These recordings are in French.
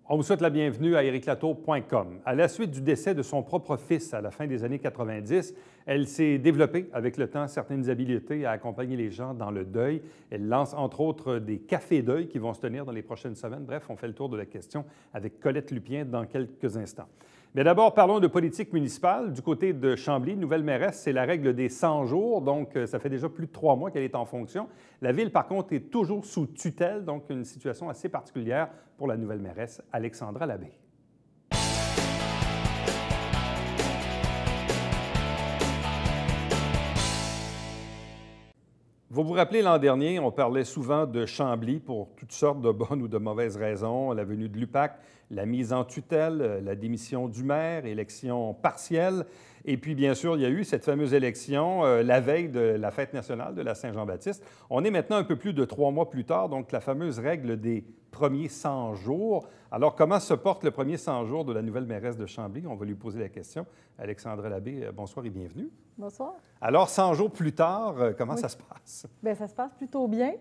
On vous souhaite la bienvenue à ericlatour.com. À la suite du décès de son propre fils à la fin des années 90, elle s'est développée avec le temps certaines habiletés à accompagner les gens dans le deuil. Elle lance entre autres des cafés deuil qui vont se tenir dans les prochaines semaines. Bref, on fait le tour de la question avec Colette Lupien dans quelques instants. Mais d'abord, parlons de politique municipale. Du côté de Chambly, nouvelle mairesse, c'est la règle des 100 jours. Donc, ça fait déjà plus de 3 mois qu'elle est en fonction. La Ville, par contre, est toujours sous tutelle, donc une situation assez particulière pour la nouvelle mairesse, Alexandra Labbé. Vous vous rappelez, l'an dernier, on parlait souvent de Chambly pour toutes sortes de bonnes ou de mauvaises raisons. La venue de l'UPAC, la mise en tutelle, la démission du maire, élection partielle. Et puis, bien sûr, il y a eu cette fameuse élection la veille de la fête nationale de la Saint-Jean-Baptiste. On est maintenant un peu plus de 3 mois plus tard, donc la fameuse règle des premiers 100 jours. Alors, comment se porte le premier 100 jours de la nouvelle mairesse de Chambly? On va lui poser la question. Alexandra Labbé, bonsoir et bienvenue. Bonsoir. Alors, 100 jours plus tard, comment ça se passe? Bien, ça se passe plutôt bien.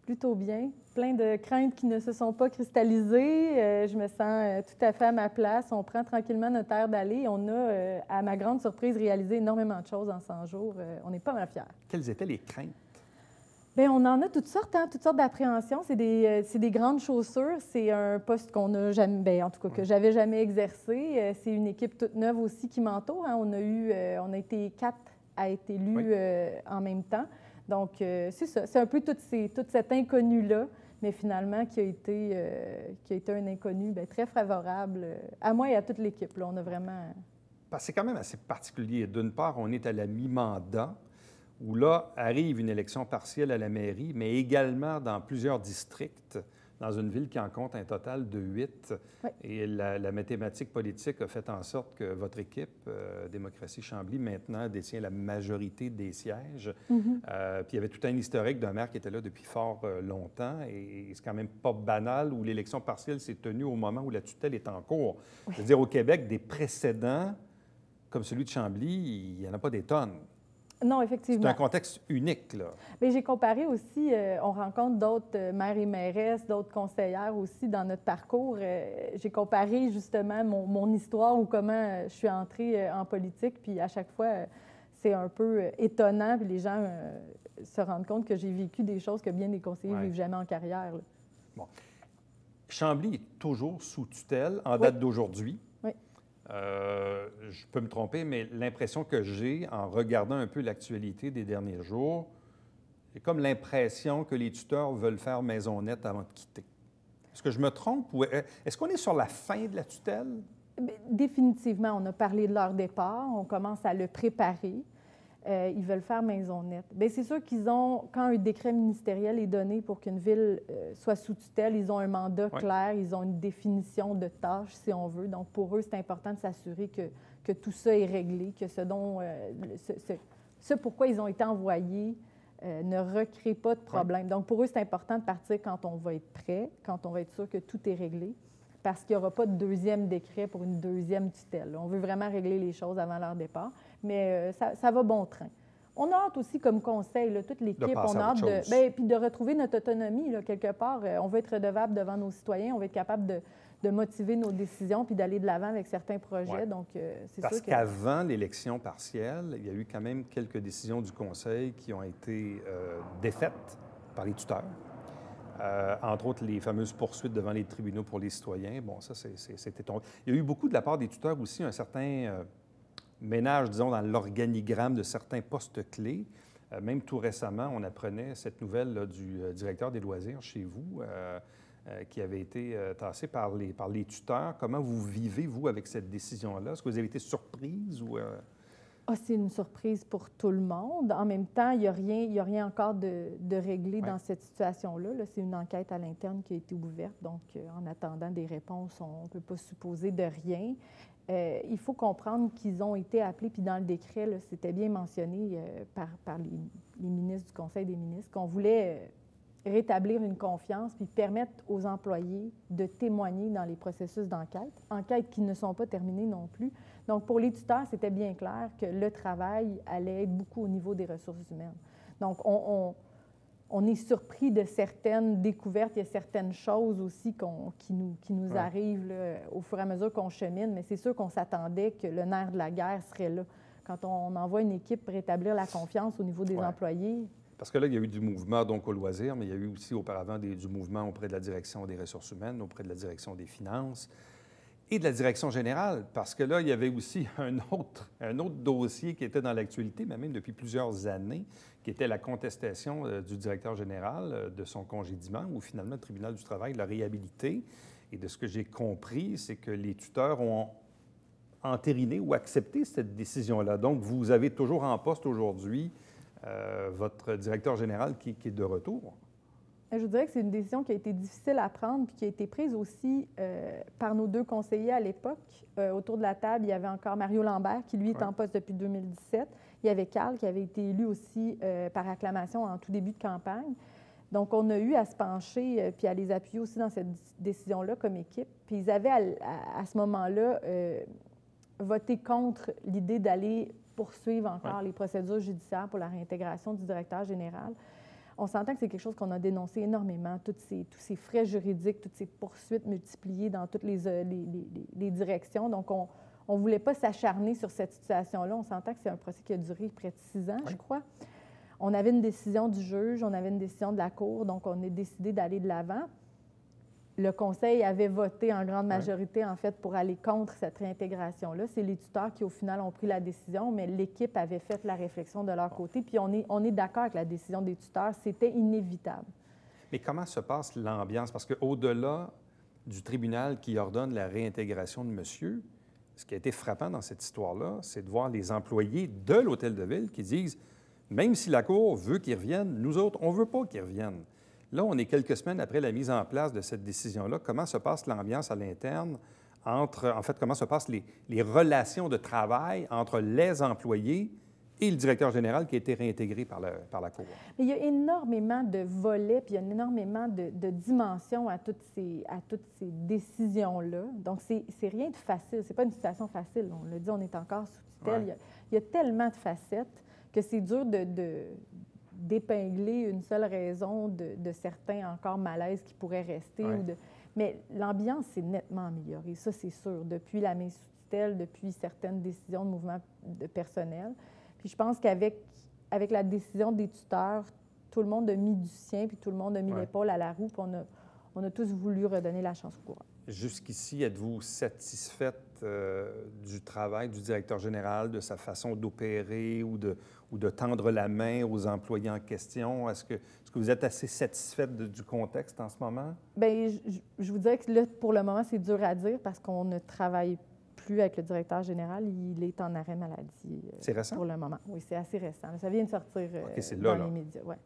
Plutôt bien. Plein de craintes qui ne se sont pas cristallisées. Je me sens tout à fait à ma place. On prend tranquillement notre air d'aller. On a, à ma grande surprise, réalisé énormément de choses en 100 jours. On est pas mal fiers. Quelles étaient les craintes? Bien, on en a toutes sortes d'appréhensions. C'est des grandes chaussures. C'est un poste qu'on n'a jamais, bien, en tout cas, que j'avais jamais exercé. C'est une équipe toute neuve aussi qui m'entoure. Hein. On a été 4 à être élus en même temps. Donc, c'est ça. C'est un peu toute cette inconnue-là, mais finalement, qui a été un inconnu bien, très favorable à moi et à toute l'équipe. Là, on a vraiment... Parce que c'est quand même assez particulier. D'une part, on est à la mi-mandat, où là arrive une élection partielle à la mairie, mais également dans plusieurs districts, dans une ville qui en compte un total de 8. Oui. Et la mathématique politique a fait en sorte que votre équipe, Démocratie Chambly, maintenant détient la majorité des sièges. Puis il y avait tout un historique d'un maire qui était là depuis fort longtemps. Et c'est quand même pas banal où l'élection partielle s'est tenue au moment où la tutelle est en cours. Oui. Je veux dire, au Québec, des précédents comme celui de Chambly, il n'y en a pas des tonnes. Non, effectivement. C'est un contexte unique, là. Bien, j'ai comparé aussi, on rencontre d'autres maires et mairesses, d'autres conseillères aussi dans notre parcours. J'ai comparé justement mon histoire ou comment je suis entrée en politique, puis à chaque fois, c'est un peu étonnant, puis les gens se rendent compte que j'ai vécu des choses que bien des conseillers ne vivent jamais en carrière. Là. Bon. Chambly est toujours sous tutelle en date d'aujourd'hui. Oui. Je peux me tromper, mais l'impression que j'ai en regardant un peu l'actualité des derniers jours, j'ai comme l'impression que les tuteurs veulent faire maison nette avant de quitter. Est-ce que je me trompe ou est-ce qu'on est sur la fin de la tutelle? Bien, définitivement, on a parlé de leur départ, on commence à le préparer. Ils veulent faire maison nette. Bien, c'est sûr qu'ils ont, quand un décret ministériel est donné pour qu'une ville soit sous tutelle, ils ont un mandat clair, ils ont une définition de tâches, si on veut. Donc, pour eux, c'est important de s'assurer que tout ça est réglé, que ce pourquoi ils ont été envoyés ne recrée pas de problème. Donc, pour eux, c'est important de partir quand on va être prêt, quand on va être sûr que tout est réglé, parce qu'il n'y aura pas de deuxième décret pour une deuxième tutelle. On veut vraiment régler les choses avant leur départ, mais ça va bon train. On a hâte aussi comme conseil, là, toute l'équipe, on a hâte puis de retrouver notre autonomie, là, quelque part. On veut être redevable devant nos citoyens, on veut être capable de motiver nos décisions puis d'aller de l'avant avec certains projets. Ouais. Donc, c'est Parce sûr que... qu'avant l'élection partielle, il y a eu quand même quelques décisions du Conseil qui ont été défaites par les tuteurs. Entre autres, les fameuses poursuites devant les tribunaux pour les citoyens. Bon, ça, c'était tombé. Il y a eu beaucoup de la part des tuteurs aussi un certain ménage, disons, dans l'organigramme de certains postes clés. Même tout récemment, on apprenait cette nouvelle là, du directeur des loisirs chez vous, qui avait été tassé par les tuteurs. Comment vous vivez, vous, avec cette décision-là? Est-ce que vous avez été surprise ou... Ah, c'est une surprise pour tout le monde. En même temps, il n'y a rien encore de réglé dans cette situation-là. Là, c'est une enquête à l'interne qui a été ouverte. Donc, en attendant des réponses, on ne peut pas supposer de rien. Il faut comprendre qu'ils ont été appelés, puis dans le décret, c'était bien mentionné par les ministres du Conseil des ministres, qu'on voulait rétablir une confiance puis permettre aux employés de témoigner dans les processus d'enquête, enquêtes qui ne sont pas terminées non plus. Donc, pour les tuteurs, c'était bien clair que le travail allait être beaucoup au niveau des ressources humaines. Donc, on est surpris de certaines découvertes. Il y a certaines choses aussi qui nous arrivent là, au fur et à mesure qu'on chemine, mais c'est sûr qu'on s'attendait que le nerf de la guerre serait là. Quand on envoie une équipe pour rétablir la confiance au niveau des employés. Parce que là, il y a eu du mouvement donc au loisir, mais il y a eu aussi auparavant du mouvement auprès de la direction des ressources humaines, auprès de la direction des finances et de la direction générale, parce que là, il y avait aussi un autre dossier qui était dans l'actualité, mais même depuis plusieurs années, qui était la contestation du directeur général de son congédiement, où finalement le tribunal du travail l'a réhabilité. Et de ce que j'ai compris, c'est que les tuteurs ont entériné ou accepté cette décision-là. Donc, vous avez toujours en poste aujourd'hui votre directeur général qui est de retour. Je vous dirais que c'est une décision qui a été difficile à prendre puis qui a été prise aussi par nos 2 conseillers à l'époque. Autour de la table, il y avait encore Mario Lambert, qui, lui, est en poste depuis 2017. Il y avait Carl, qui avait été élu aussi par acclamation en tout début de campagne. Donc, on a eu à se pencher puis à les appuyer aussi dans cette décision-là comme équipe. Puis ils avaient, à ce moment-là, voté contre l'idée d'aller poursuivre encore les procédures judiciaires pour la réintégration du directeur général. On s'entend que c'est quelque chose qu'on a dénoncé énormément, tous ces frais juridiques, toutes ces poursuites multipliées dans toutes les directions. Donc, on ne voulait pas s'acharner sur cette situation-là. On s'entend que c'est un procès qui a duré près de 6 ans, je crois. On avait une décision du juge, on avait une décision de la Cour, donc on a décidé d'aller de l'avant. Le Conseil avait voté en grande majorité, en fait, pour aller contre cette réintégration-là. C'est les tuteurs qui, au final, ont pris la décision, mais l'équipe avait fait la réflexion de leur côté. Puis on est d'accord avec la décision des tuteurs. C'était inévitable. Mais comment se passe l'ambiance? Parce qu'au-delà du tribunal qui ordonne la réintégration de monsieur, ce qui a été frappant dans cette histoire-là, c'est de voir les employés de l'Hôtel de Ville qui disent, même si la Cour veut qu'ils reviennent, nous autres, on ne veut pas qu'ils reviennent. Là, on est quelques semaines après la mise en place de cette décision-là. Comment se passe l'ambiance à l'interne comment se passent les relations de travail entre les employés et le directeur général qui a été réintégré par la Cour? Il y a énormément de volets, puis il y a énormément de dimensions à toutes ces décisions-là. Donc, c'est rien de facile. C'est pas une situation facile. On l'a dit, on est encore sous tutelle. Il y a tellement de facettes que c'est dur d'épingler une seule raison de certains encore malaises qui pourraient rester. Mais l'ambiance s'est nettement améliorée, ça c'est sûr, depuis la mise sous tutelle, depuis certaines décisions de mouvement de personnel. Puis je pense qu'avec la décision des tuteurs, tout le monde a mis du sien, puis tout le monde a mis l'épaule à la roue, puis on a tous voulu redonner la chance au courant. Jusqu'ici, êtes-vous satisfaite du travail du directeur général, de sa façon d'opérer ou de tendre la main aux employés en question? Est-ce que vous êtes assez satisfaite du contexte en ce moment? Bien, je vous dirais que là, pour le moment, c'est dur à dire parce qu'on ne travaille plus avec le directeur général. Il est en arrêt maladie. C'est récent? Pour le moment. Oui, c'est assez récent. Ça vient de sortir les médias. Ouais.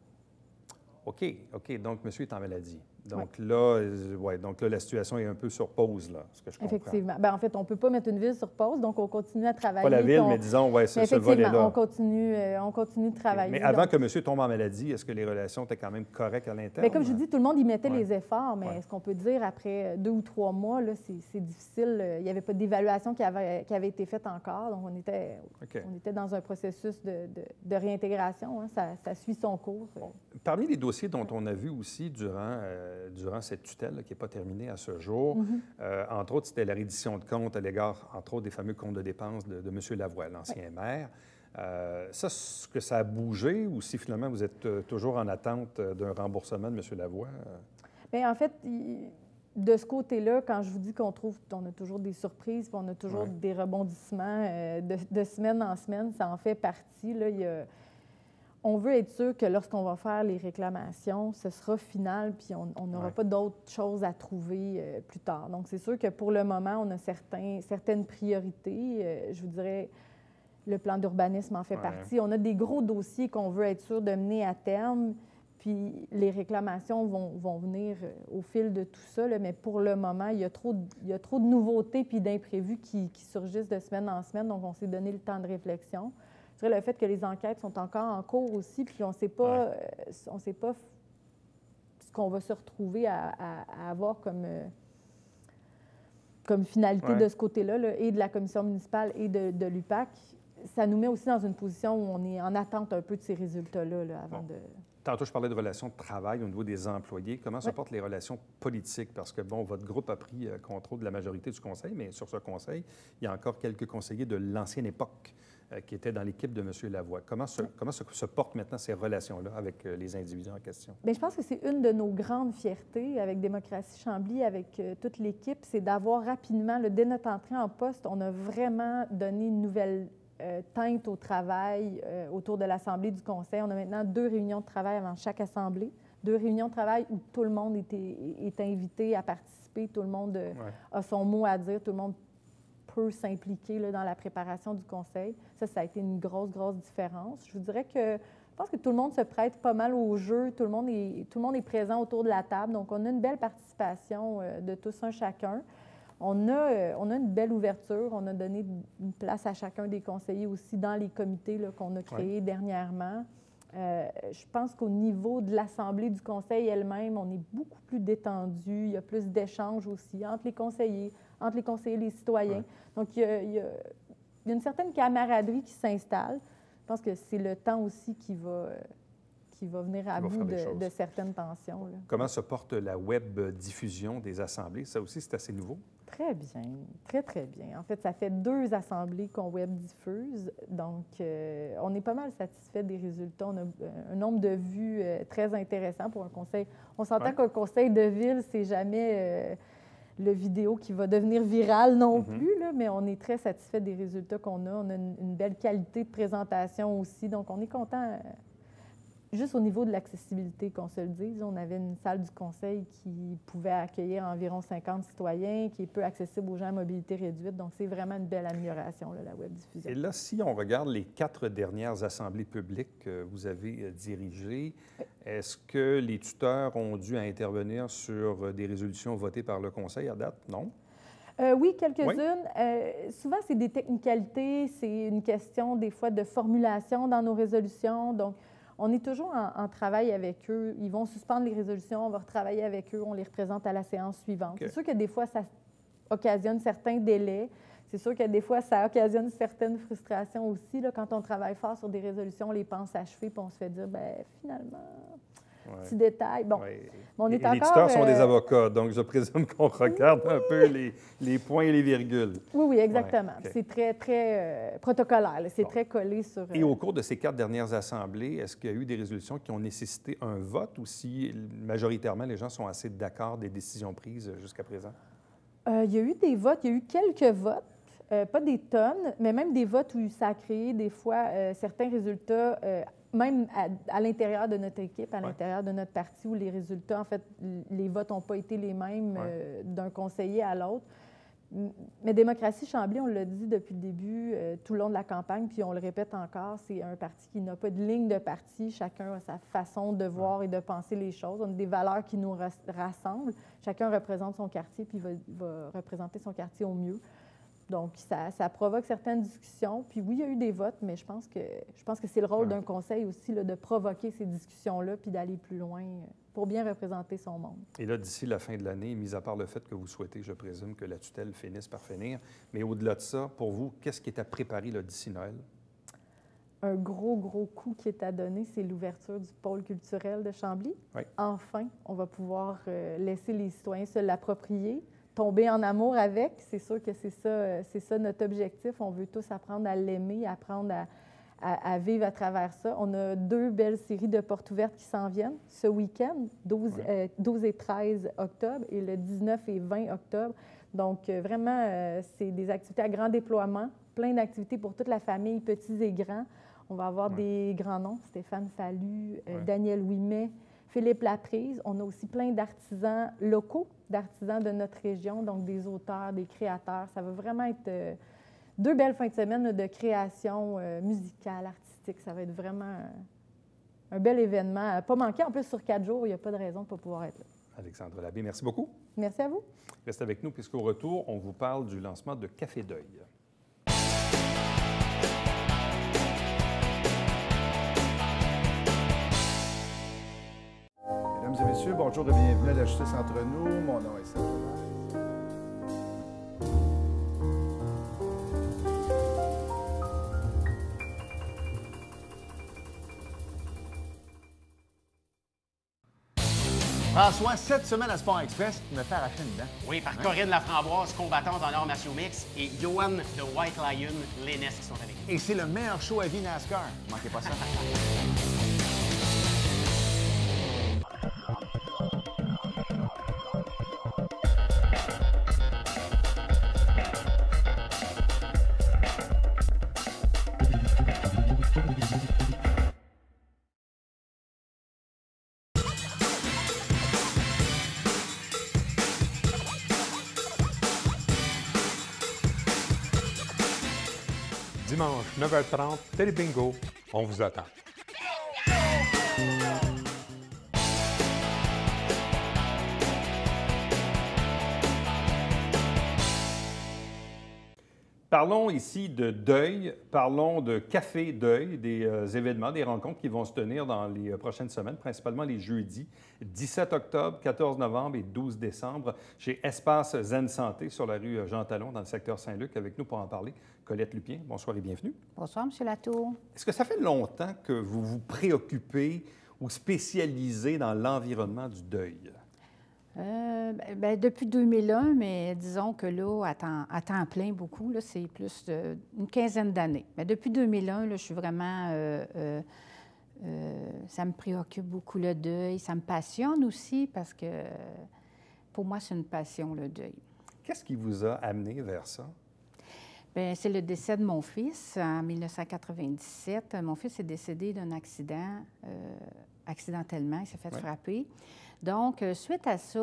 OK. Donc, monsieur est en maladie. Donc, là, la situation est un peu sur pause, là, ce que je comprends. Effectivement. Bien, en fait, on ne peut pas mettre une ville sur pause, donc on continue à travailler. Pas la ville, mais disons, ce volet-là. On continue de travailler. Mais avant que monsieur tombe en maladie, est-ce que les relations étaient quand même correctes à l'interne? Bien, comme je vous dis, tout le monde y mettait les efforts, mais ce qu'on peut dire, après 2 ou 3 mois, là, c'est difficile. Il n'y avait pas d'évaluation qui avait été faite encore, donc on était dans un processus de réintégration. Hein. Ça suit son cours. Bon. Parmi les dossiers dont on a vu aussi durant cette tutelle là, qui n'est pas terminée à ce jour, entre autres, c'était la reddition de comptes à l'égard, entre autres, des fameux comptes de dépenses de M. Lavoie, l'ancien maire. Est-ce que ça a bougé ou si finalement vous êtes toujours en attente d'un remboursement de M. Lavoie? Bien, en fait, de ce côté-là, quand je vous dis qu'on a toujours des surprises, puis on a toujours des rebondissements de semaine en semaine, ça en fait partie. Là, on veut être sûr que lorsqu'on va faire les réclamations, ce sera final, puis on n'aura pas d'autres choses à trouver plus tard. Donc, c'est sûr que pour le moment, on a certaines priorités. Je vous dirais, le plan d'urbanisme en fait partie. On a des gros dossiers qu'on veut être sûr de mener à terme, puis les réclamations vont venir au fil de tout ça. Là, mais pour le moment, il y a trop de nouveautés puis d'imprévus qui surgissent de semaine en semaine, donc on s'est donné le temps de réflexion. Le fait que les enquêtes sont encore en cours aussi, puis on ne sait pas ce qu'on va se retrouver à avoir comme finalité de ce côté-là, là, et de la commission municipale et de l'UPAC. Ça nous met aussi dans une position où on est en attente un peu de ces résultats-là avant de... Tantôt, je parlais de relations de travail au niveau des employés. Comment se portent les relations politiques? Parce que, bon, votre groupe a pris contrôle de la majorité du conseil, mais sur ce conseil, il y a encore quelques conseillers de l'ancienne époque qui étaient dans l'équipe de M. Lavoie. Comment se portent maintenant ces relations-là avec les individus en question? Bien, je pense que c'est une de nos grandes fiertés avec Démocratie Chambly, avec toute l'équipe, c'est d'avoir rapidement, dès notre entrée en poste, on a vraiment donné une nouvelle teinte au travail autour de l'Assemblée du Conseil. On a maintenant 2 réunions de travail avant chaque Assemblée, 2 réunions de travail où tout le monde est invité à participer, tout le monde a son mot à dire, tout le monde peut s'impliquer dans la préparation du Conseil. Ça a été une grosse différence. Je vous dirais que je pense que tout le monde se prête pas mal au jeu, tout le monde est présent autour de la table, donc on a une belle participation de tous un chacun. On a une belle ouverture, on a donné une place à chacun des conseillers aussi dans les comités qu'on a créés dernièrement. Je pense qu'au niveau de l'Assemblée du Conseil elle-même, on est beaucoup plus détendu, il y a plus d'échanges aussi entre les conseillers et les citoyens. Ouais. Donc, il y a une certaine camaraderie qui s'installe. Je pense que c'est le temps aussi qui va venir à bout de certaines tensions. Là. Comment se porte la web diffusion des assemblées? Ça aussi, c'est assez nouveau? Très bien, très bien. En fait, ça fait 2 assemblées qu'on web diffuse, donc on est pas mal satisfait des résultats. On a un nombre de vues très intéressant pour un conseil. On s'entend qu'un conseil de ville, c'est jamais le vidéo qui va devenir viral non plus, là, mais on est très satisfait des résultats qu'on a. On a une belle qualité de présentation aussi, donc on est content. Juste au niveau de l'accessibilité, qu'on se le dise, on avait une salle du conseil qui pouvait accueillir environ 50 citoyens, qui est peu accessible aux gens à mobilité réduite. Donc, c'est vraiment une belle amélioration, là, la web diffusion. Et là, si on regarde les 4 dernières assemblées publiques que vous avez dirigées, est-ce que les tuteurs ont dû intervenir sur des résolutions votées par le conseil à date? Non? Oui, quelques-unes. Souvent, c'est des technicalités, c'est une question des fois de formulation dans nos résolutions. Donc, on est toujours en travail avec eux. Ils vont suspendre les résolutions, on va retravailler avec eux, on les représente à la séance suivante. Okay. C'est sûr que des fois, ça occasionne certains délais. C'est sûr que des fois, ça occasionne certaines frustrations aussi. Là, quand on travaille fort sur des résolutions, on les pense achevées, puis on se fait dire, bien, finalement, petit détail. Bon, on est encore... Les tuteurs sont des avocats, donc je présume qu'on regarde un peu les points et les virgules. Oui, exactement. Okay. C'est très protocolaire. C'est très collé sur... Et au cours de ces 4 dernières assemblées, est-ce qu'il y a eu des résolutions qui ont nécessité un vote ou si majoritairement les gens sont assez d'accord des décisions prises jusqu'à présent? Il y a eu des votes, il y a eu quelques votes. Pas des tonnes, mais même des votes où ça a créé des fois certains résultats, même à l'intérieur de notre équipe, à l'intérieur de notre parti, où les résultats, en fait, les votes n'ont pas été les mêmes d'un conseiller à l'autre. Mais Démocratie Chambly, on l'a dit depuis le début, tout le long de la campagne, puis on le répète encore, c'est un parti qui n'a pas de ligne de parti. Chacun a sa façon de voir et de penser les choses. On a des valeurs qui nous rassemblent. Chacun représente son quartier, puis va représenter son quartier au mieux. Donc, ça provoque certaines discussions. Puis oui, il y a eu des votes, mais je pense que c'est le rôle d'un conseil aussi là, de provoquer ces discussions-là puis d'aller plus loin pour bien représenter son monde. Et là, d'ici la fin de l'année, mis à part le fait que vous souhaitez, je présume, que la tutelle finisse par finir, mais au-delà de ça, pour vous, qu'est-ce qui est à préparer là, d'ici Noël? Un gros coup qui est à donner, c'est l'ouverture du pôle culturel de Chambly. Oui. Enfin, on va pouvoir laisser les citoyens se l'approprier, tomber en amour avec. C'est sûr que c'est ça notre objectif. On veut tous apprendre à l'aimer, apprendre à vivre à travers ça. On a 2 belles séries de portes ouvertes qui s'en viennent ce week-end, 12 et 13 octobre et le 19 et 20 octobre. Donc, vraiment, c'est des activités à grand déploiement, plein d'activités pour toute la famille, petits et grands. On va avoir des grands noms, Stéphane Fallu, Daniel Ouimet, Philippe Laprise. On a aussi plein d'artisans locaux, d'artisans de notre région, donc des auteurs, des créateurs. Ça va vraiment être 2 belles fins de semaine de création musicale, artistique. Ça va être vraiment un bel événement à ne pas manquer. En plus, sur 4 jours, il n'y a pas de raison de ne pas pouvoir être là. Alexandre Labbé, merci beaucoup. Merci à vous. Restez avec nous, puisqu'au retour, on vous parle du lancement de Café Deuil. Mesdames et messieurs, bonjour et bienvenue à la Justice entre nous. Mon nom est Serge. François, cette semaine à Sport Express, tu me fais arracher une dent. Oui, par Corinne Laframboise, combattante en arts martiaux mix, et Johan de White Lion, Lénès qui sont avec nous. Et c'est le meilleur show à vie NASCAR. Manquez pas ça. Dimanche, 9h30, Télé Bingo, on vous attend. Parlons ici de deuil, parlons de café deuil, des événements, des rencontres qui vont se tenir dans les prochaines semaines, principalement les jeudis 17 octobre, 14 novembre et 12 décembre chez Espace Zen Santé sur la rue Jean Talon dans le secteur Saint-Luc. Avec nous pour en parler, Colette Lupien. Bonsoir et bienvenue. Bonsoir, M. Latour. Est-ce que ça fait longtemps que vous vous préoccupez ou spécialisez dans l'environnement du deuil? Depuis 2001, mais disons que là, à temps plein, beaucoup, là, c'est plus une quinzaine d'années. Mais depuis 2001, là, je suis vraiment... ça me préoccupe beaucoup, le deuil. Ça me passionne aussi parce que, pour moi, c'est une passion, le deuil. Qu'est-ce qui vous a amené vers ça? Bien, c'est le décès de mon fils en 1997. Mon fils est décédé d'un accident, accidentellement, il s'est fait frapper. Donc, suite à ça,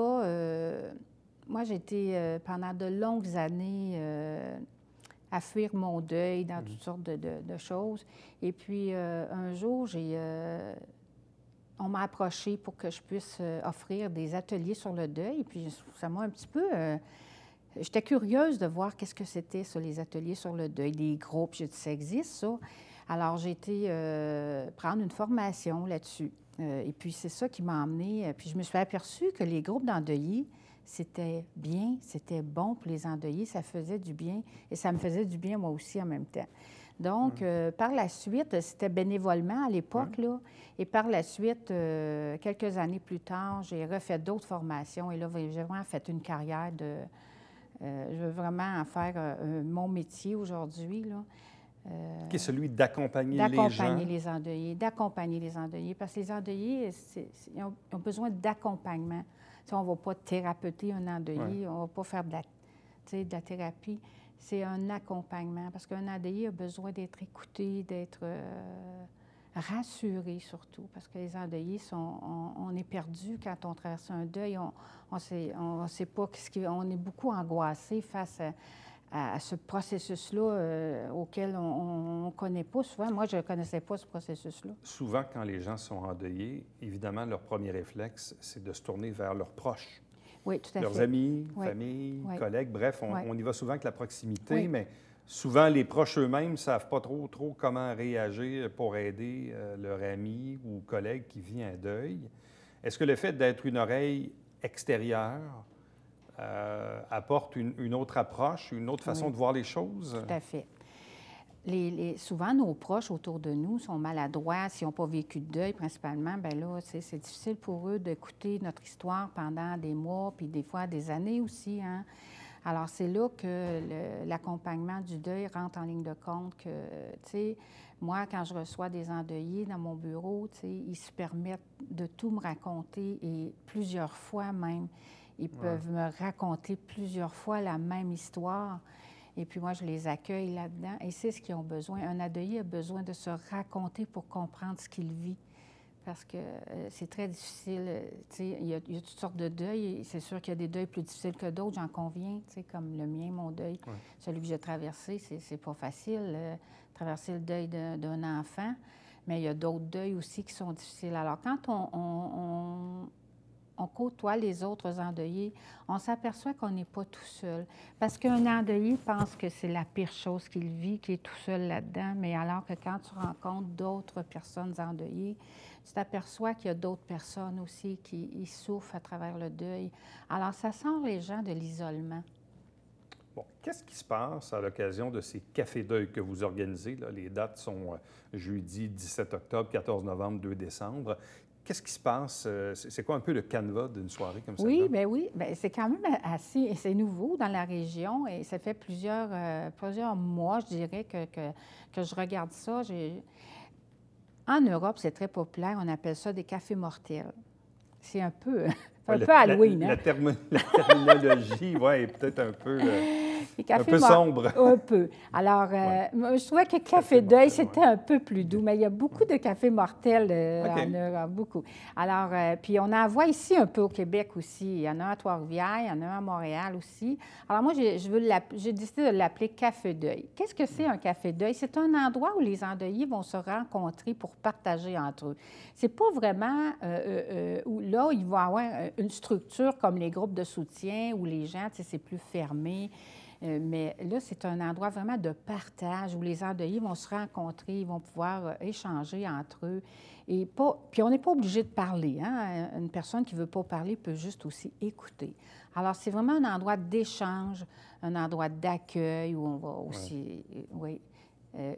moi, j'ai été pendant de longues années à fuir mon deuil dans toutes sortes de choses. Et puis, un jour, on m'a approché pour que je puisse offrir des ateliers sur le deuil. Et puis, ça m'a un petit peu... J'étais curieuse de voir qu'est-ce que c'était, ça, les ateliers sur le deuil, des groupes. J'ai dit, ça existe, ça. Alors, j'ai été prendre une formation là-dessus. Et puis, c'est ça qui m'a emmenée. Puis, je me suis aperçue que les groupes d'endeuillés, c'était bien, c'était bon pour les endeuillés, ça faisait du bien. Et ça me faisait du bien, moi aussi, en même temps. Donc, par la suite, c'était bénévolement à l'époque, là. Et par la suite, quelques années plus tard, j'ai refait d'autres formations. Et là, j'ai vraiment fait une carrière de... je veux vraiment en faire mon métier aujourd'hui, là. Qui est celui d'accompagner les gens. D'accompagner les endeuillés. Parce que les endeuillés, ils ont besoin d'accompagnement. On ne va pas thérapeuter un endeuillé, on ne va pas faire de la thérapie. C'est un accompagnement. Parce qu'un endeuillé a besoin d'être écouté, d'être rassuré surtout. Parce que les endeuillés, on est perdu quand on traverse un deuil. On sait pas on est beaucoup angoissé face à ce processus-là auquel on ne connaît pas souvent. Moi, je ne connaissais pas ce processus-là. Souvent, quand les gens sont endeuillés, évidemment, leur premier réflexe, c'est de se tourner vers leurs proches. Oui, tout à fait. Leurs amis, famille, collègues, bref, on y va souvent avec la proximité, mais souvent, les proches eux-mêmes ne savent pas trop comment réagir pour aider leur ami ou collègue qui vit un deuil. Est-ce que le fait d'être une oreille extérieure apporte une autre approche, une autre façon de voir les choses? Tout à fait. Souvent, nos proches autour de nous sont maladroits. S'ils n'ont pas vécu de deuil, principalement, bien là, c'est difficile pour eux d'écouter notre histoire pendant des mois, puis des fois des années aussi, hein? Alors, c'est là que l'accompagnement du deuil rentre en ligne de compte que, tu sais, moi, quand je reçois des endeuillés dans mon bureau, tu sais, ils se permettent de tout me raconter et plusieurs fois même. Ils peuvent me raconter plusieurs fois la même histoire. Et puis moi, je les accueille là-dedans. Et c'est ce qu'ils ont besoin. Un endeuillé a besoin de se raconter pour comprendre ce qu'il vit. Parce que c'est très difficile. Tu sais, il y a toutes sortes de deuils. C'est sûr qu'il y a des deuils plus difficiles que d'autres, j'en conviens. Tu sais, comme le mien, mon deuil, celui que j'ai traversé, c'est pas facile. Traverser le deuil d'un enfant. Mais il y a d'autres deuils aussi qui sont difficiles. Alors, quand on côtoie les autres endeuillés, on s'aperçoit qu'on n'est pas tout seul. Parce qu'un endeuillé pense que c'est la pire chose qu'il vit, qu'il est tout seul là-dedans, mais alors que quand tu rencontres d'autres personnes endeuillées, tu t'aperçois qu'il y a d'autres personnes aussi qui souffrent à travers le deuil. Alors, ça sort les gens de l'isolement. Bon, qu'est-ce qui se passe à l'occasion de ces cafés deuil que vous organisez? Là? Les dates sont jeudi 17 octobre, 14 novembre, 2 décembre. Qu'est-ce qui se passe? C'est quoi un peu le canevas d'une soirée comme ça? Oui, bien oui. Bien, c'est quand même assez... C'est nouveau dans la région et ça fait plusieurs mois, je dirais, que je regarde ça. En Europe, c'est très populaire. On appelle ça des cafés mortels. C'est un peu, Halloween. La terminologie, oui, est peut-être un peu, un peu sombre. Un peu. Alors, je trouvais que Café Deuil, c'était un peu plus doux, mais il y a beaucoup de cafés mortels en Europe, beaucoup. Alors, puis on en voit ici un peu au Québec aussi. Il y en a un à Trois-Rivières, il y en a un à Montréal aussi. Alors moi, j'ai décidé de l'appeler Café Deuil. Qu'est-ce que c'est un Café Deuil? C'est un endroit où les endeuillés vont se rencontrer pour partager entre eux. C'est pas vraiment où là, il va y avoir une structure comme les groupes de soutien où les gens, tu sais, c'est plus fermé. Mais là, c'est un endroit vraiment de partage où les endeuillés vont se rencontrer, ils vont pouvoir échanger entre eux. Puis on n'est pas obligé de parler. Hein? Une personne qui ne veut pas parler peut juste aussi écouter. Alors, c'est vraiment un endroit d'échange, un endroit d'accueil où on va aussi... Oui.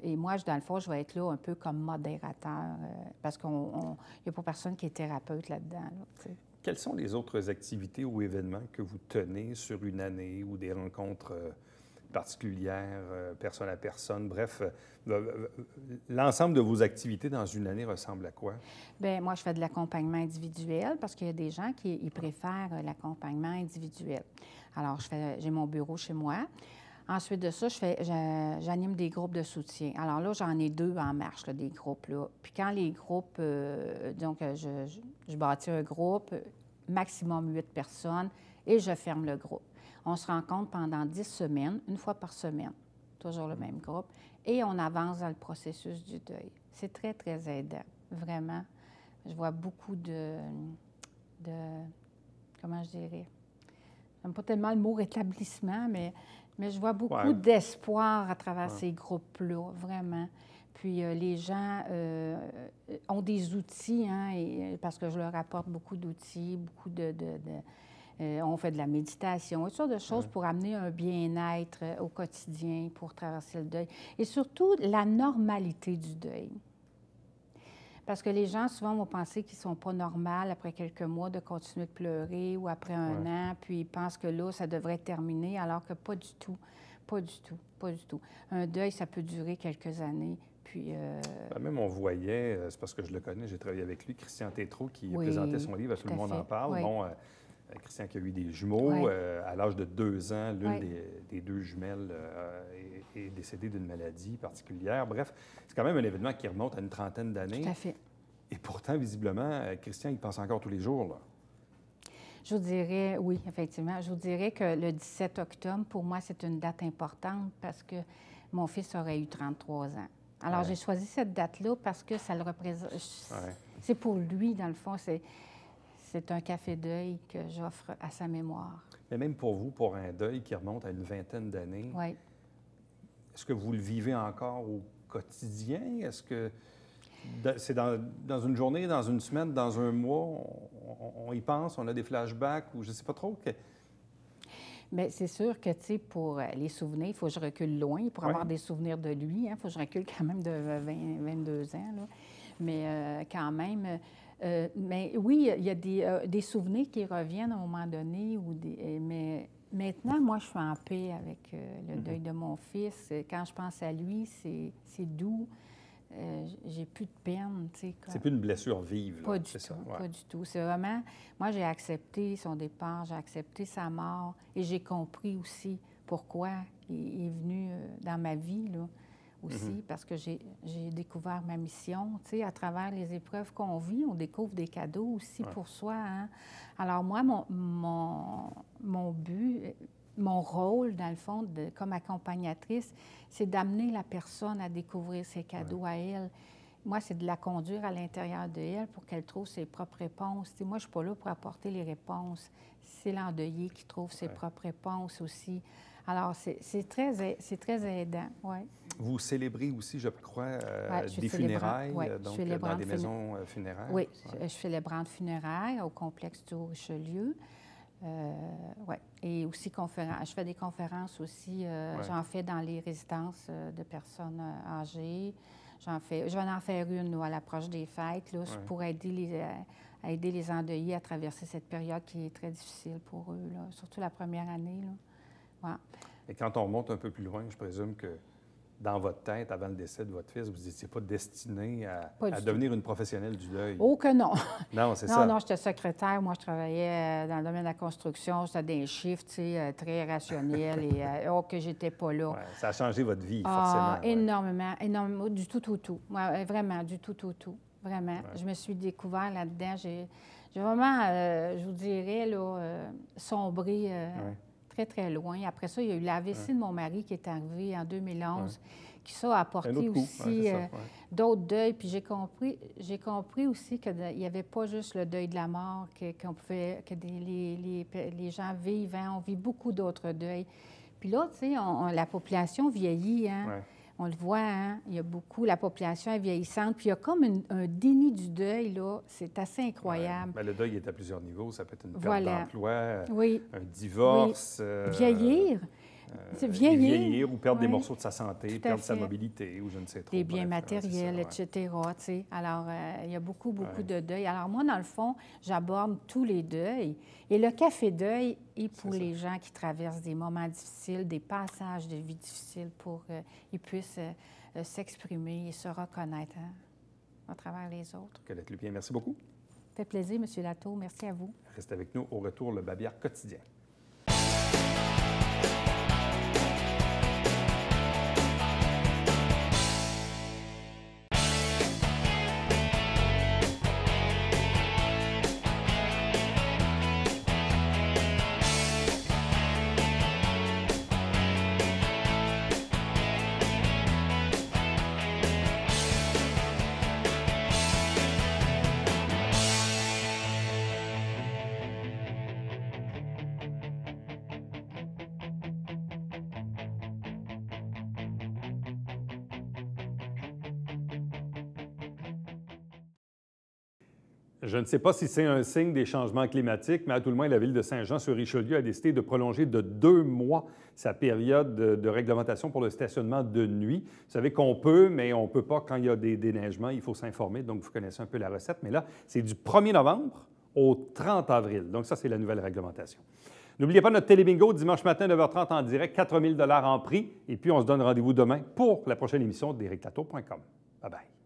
Et moi, dans le fond, je vais être là un peu comme modérateur parce qu'il n'y a pas personne qui est thérapeute là-dedans. Là, quelles sont les autres activités ou événements que vous tenez sur une année ou des rencontres particulières, personne à personne? Bref, l'ensemble de vos activités dans une année ressemble à quoi? Bien, moi, je fais de l'accompagnement individuel parce qu'il y a des gens qui préfèrent l'accompagnement individuel. Alors, j'ai mon bureau chez moi. Ensuite de ça, j'anime des groupes de soutien. Alors là, j'en ai 2 en marche, là, des groupes. Là. Puis quand les groupes, je bâtis un groupe, maximum 8 personnes, et je ferme le groupe. On se rencontre pendant 10 semaines, une fois par semaine, toujours le même groupe, et on avance dans le processus du deuil. C'est très, très aidant, vraiment. Je vois beaucoup de comment je dirais? J'aime pas tellement le mot rétablissement, mais je vois beaucoup d'espoir à travers ces groupes-là, vraiment. Puis les gens ont des outils, hein, parce que je leur apporte beaucoup d'outils, beaucoup on fait de la méditation, toutes sortes de choses pour amener un bien-être au quotidien, pour traverser le deuil. Et surtout, la normalité du deuil. Parce que les gens, souvent, vont penser qu'ils ne sont pas normaux après quelques mois de continuer de pleurer ou après un an, puis ils pensent que là, ça devrait terminer, alors que pas du tout. Pas du tout. Pas du tout. Un deuil, ça peut durer quelques années. Puis, même on voyait, c'est parce que je le connais, j'ai travaillé avec lui, Christian Tétrault, qui présentait son livre, Tout le monde en parle. Oui. Bon, Christian qui a eu des jumeaux, à l'âge de 2 ans, l'une des 2 jumelles est décédée d'une maladie particulière. Bref, c'est quand même un événement qui remonte à une trentaine d'années. Tout à fait. Et pourtant, visiblement, Christian, il pense encore tous les jours, là. Je vous dirais, oui, effectivement. Je vous dirais que le 17 octobre, pour moi, c'est une date importante parce que mon fils aurait eu 33 ans. Alors, j'ai choisi cette date-là parce que ça le représente. C'est pour lui, dans le fond. C'est un café deuil que j'offre à sa mémoire. Mais même pour vous, pour un deuil qui remonte à une vingtaine d'années, est-ce que vous le vivez encore au quotidien? Est-ce que c'est dans une journée, dans une semaine, dans un mois, on y pense, on a des flashbacks ou je ne sais pas trop? Bien, c'est sûr que, tu sais, pour les souvenirs, il faut que je recule loin pour avoir des souvenirs de lui. Il faut que je recule quand même de 22 ans. Là. Mais quand même... mais oui, il y a des souvenirs qui reviennent à un moment donné. Mais maintenant, moi, je suis en paix avec le deuil de mon fils. Quand je pense à lui, c'est doux. J'ai plus de peine, tu sais. C'est plus une blessure vive, là. Pas du tout, pas du tout. C'est vraiment... Moi, j'ai accepté son départ, j'ai accepté sa mort et j'ai compris aussi pourquoi il est venu dans ma vie, là, aussi, parce que j'ai découvert ma mission, tu sais, à travers les épreuves qu'on vit, on découvre des cadeaux aussi pour soi, hein. Alors moi, mon but... Mon rôle, dans le fond, comme accompagnatrice, c'est d'amener la personne à découvrir ses cadeaux à elle. Moi, c'est de la conduire à l'intérieur de elle pour qu'elle trouve ses propres réponses. T'sais, moi, je ne suis pas là pour apporter les réponses. C'est l'endeuillé qui trouve ses propres réponses aussi. Alors, c'est très aidant, oui. Vous célébrez aussi, je crois, des funérailles, donc dans des maisons funéraires? Oui, je suis célébrante funéraire au complexe du Richelieu. Et aussi je fais des conférences aussi. J'en fais dans les résidences de personnes âgées. Je vais en faire une là, à l'approche des fêtes là, pour aider les endeuillés à traverser cette période qui est très difficile pour eux, là, surtout la première année. Là. Ouais. Et quand on remonte un peu plus loin, je présume que dans votre tête, avant le décès de votre fils, vous n'étiez pas destiné à devenir une professionnelle du deuil. Oh que non! Non, c'est ça. Non, j'étais secrétaire. Moi, je travaillais dans le domaine de la construction. C'était des chiffres, tu sais, très rationnels. Et que j'étais pas là. Ouais, ça a changé votre vie, forcément. Énormément, énormément. Du tout au tout. Ouais, vraiment, du tout au tout. Vraiment. Ouais. Je me suis découvert là-dedans. J'ai vraiment, je vous dirais, là, sombré très, très loin. Après ça, il y a eu l'AVC de mon mari qui est arrivé en 2011, qui ça a apporté aussi d'autres deuils. Puis j'ai compris aussi qu'il n'y avait pas juste le deuil de la mort, que les gens vivent. Hein, on vit beaucoup d'autres deuils. Puis là, tu sais, la population vieillit, hein? Ouais. On le voit, hein? Il y a beaucoup, la population est vieillissante. Puis il y a comme un déni du deuil, là. C'est assez incroyable. Ouais. Bien, le deuil est à plusieurs niveaux. Ça peut être une perte d'emploi, un divorce. Vieillir. C'est vieillir ou perdre des morceaux de sa santé, perdre sa mobilité ou je ne sais trop. Des biens matériels, etc. Tu sais. Alors, il y a beaucoup de deuil. Alors, moi, dans le fond, j'aborde tous les deuils. Et le café deuil est pour les gens qui traversent des moments difficiles, des passages de vie difficiles pour qu'ils puissent s'exprimer et se reconnaître à travers les autres. Colette Lupien, merci beaucoup. Ça fait plaisir, M. Latour. Merci à vous. Restez avec nous. Au retour, le Babillard quotidien. Je ne sais pas si c'est un signe des changements climatiques, mais à tout le moins, la Ville de Saint-Jean-sur-Richelieu a décidé de prolonger de 2 mois sa période de réglementation pour le stationnement de nuit. Vous savez qu'on peut, mais on ne peut pas quand il y a des déneigements. Il faut s'informer, donc vous connaissez un peu la recette. Mais là, c'est du 1er novembre au 30 avril. Donc ça, c'est la nouvelle réglementation. N'oubliez pas notre télébingo dimanche matin, 9h30 en direct, 4 000 $ en prix. Et puis, on se donne rendez-vous demain pour la prochaine émission d'ericlatour.com. Bye-bye.